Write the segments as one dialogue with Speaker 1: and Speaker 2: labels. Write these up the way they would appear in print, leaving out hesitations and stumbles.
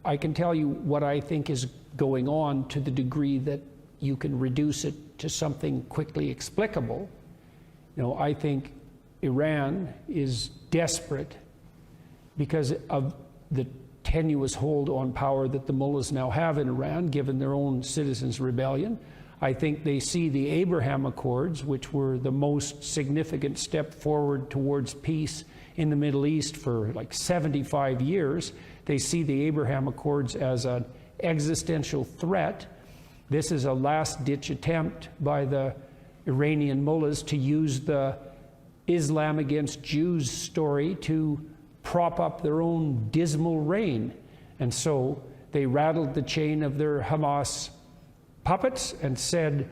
Speaker 1: I can tell you what I think is going on to the degree that you can reduce it to something quickly explicable. I think Iran is desperate because of the tenuous hold on power that the mullahs now have in Iran, given their own citizens' rebellion. I think they see the Abraham Accords, which were the most significant step forward towards peace in the Middle East for like 75 years. They see the Abraham Accords as an existential threat. This is a last-ditch attempt by the Iranian mullahs to use the Islam against Jews story to prop up their own dismal reign. And so they rattled the chain of their Hamas puppets and said,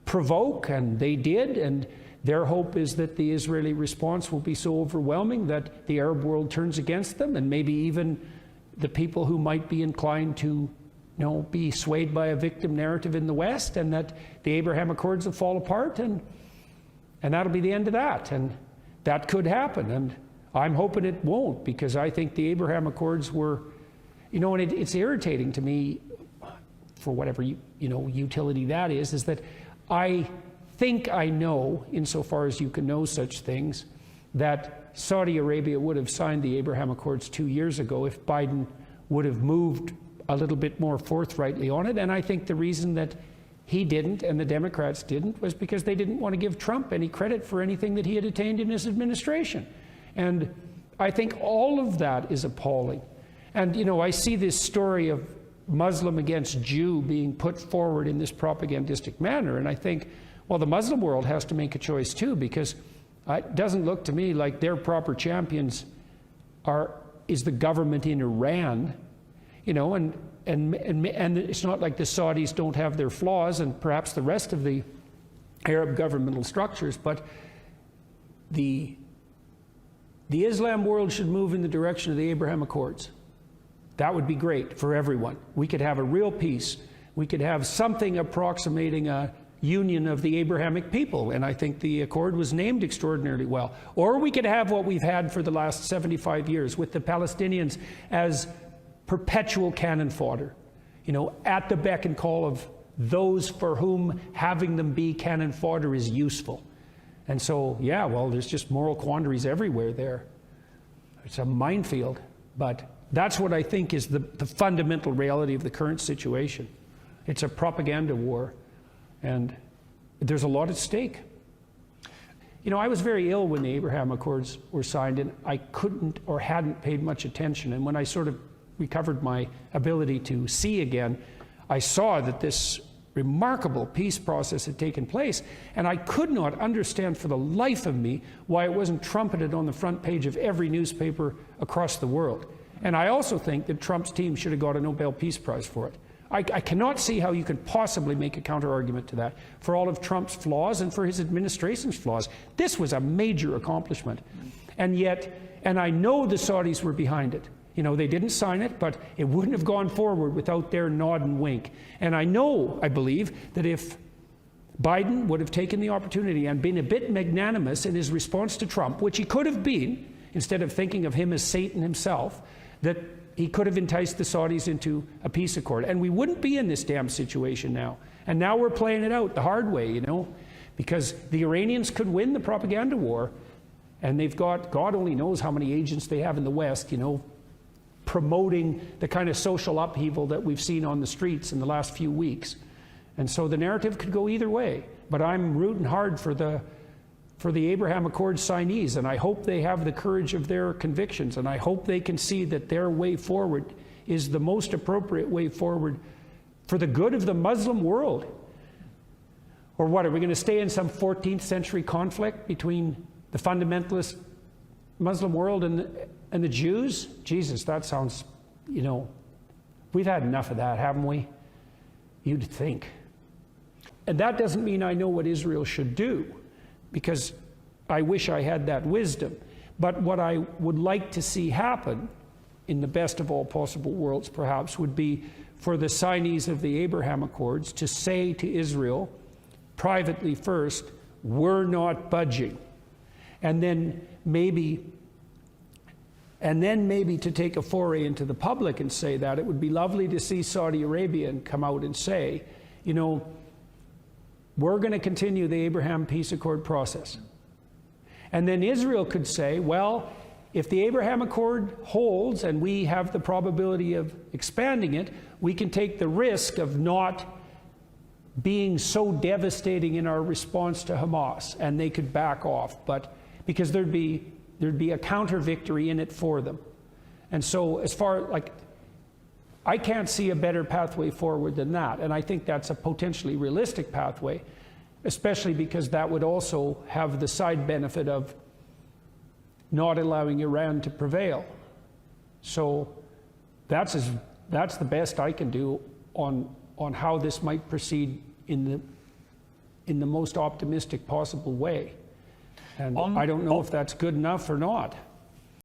Speaker 1: provoke, and they did. And their hope is that the Israeli response will be so overwhelming that the Arab world turns against them, and maybe even the people who might be inclined to be swayed by a victim narrative in the West, and that the Abraham Accords will fall apart, and that'll be the end of that. And that could happen, and I'm hoping it won't, because I think the Abraham Accords were, and it's irritating to me, for whatever utility that is that I think I know, insofar as you can know such things, that Saudi Arabia would have signed the Abraham Accords 2 years ago if Biden would have moved a little bit more forthrightly on it. And I think the reason that he didn't and the Democrats didn't was because they didn't want to give Trump any credit for anything that he had attained in his administration. And I think all of that is appalling. And, I see this story of Muslim against Jew being put forward in this propagandistic manner, and I think, well, the Muslim world has to make a choice too, because it doesn't look to me like their proper champions is the government in Iran, and it's not like the Saudis don't have their flaws, and perhaps the rest of the Arab governmental structures, but the Islam world should move in the direction of the Abraham Accords. That would be great for everyone. We could have a real peace. We could have something approximating a union of the Abrahamic people, and I think the accord was named extraordinarily well. Or we could have what we've had for the last 75 years with the Palestinians as perpetual cannon fodder, at the beck and call of those for whom having them be cannon fodder is useful. And so, yeah, well, there's just moral quandaries everywhere there. It's a minefield, but that's what I think is the fundamental reality of the current situation. It's a propaganda war, and there's a lot at stake. I was very ill when the Abraham Accords were signed, and I couldn't or hadn't paid much attention. And when I sort of recovered my ability to see again, I saw that this remarkable peace process had taken place, and I could not understand for the life of me why it wasn't trumpeted on the front page of every newspaper across the world. And I also think that Trump's team should have got a Nobel Peace Prize for it. I cannot see how you could possibly make a counter-argument to that for all of Trump's flaws and for his administration's flaws. This was a major accomplishment. And yet, and I know the Saudis were behind it. They didn't sign it, but it wouldn't have gone forward without their nod and wink. And I believe, that if Biden would have taken the opportunity and been a bit magnanimous in his response to Trump, which he could have been, instead of thinking of him as Satan himself, that he could have enticed the Saudis into a peace accord. And we wouldn't be in this damn situation now. And now we're playing it out the hard way, because the Iranians could win the propaganda war, and they've got, God only knows how many agents they have in the West, promoting the kind of social upheaval that we've seen on the streets in the last few weeks. And so the narrative could go either way. But I'm rooting hard for the Abraham Accords signees, and I hope they have the courage of their convictions, and I hope they can see that their way forward is the most appropriate way forward for the good of the Muslim world. Or what, are we going to stay in some 14th century conflict between the fundamentalist Muslim world and the Jews? Jesus, that sounds, we've had enough of that, haven't we? You'd think. And that doesn't mean I know what Israel should do, because I wish I had that wisdom. But what I would like to see happen, in the best of all possible worlds perhaps, would be for the signees of the Abraham Accords to say to Israel, privately first, we're not budging. And then maybe And then maybe to take a foray into the public and say that, it would be lovely to see Saudi Arabia come out and say, you know, we're going to continue the Abraham Peace Accord process. And then Israel could say, well, if the Abraham Accord holds and we have the probability of expanding it, we can take the risk of not being so devastating in our response to Hamas, and they could back off, but because there'd be a counter victory in it for them. And so as far, like, I can't see a better pathway forward than that, and I think that's a potentially realistic pathway, especially because that would also have the side benefit of not allowing Iran to prevail. So that's the best I can do on how this might proceed in the most optimistic possible way. And I don't know if that's good enough or not.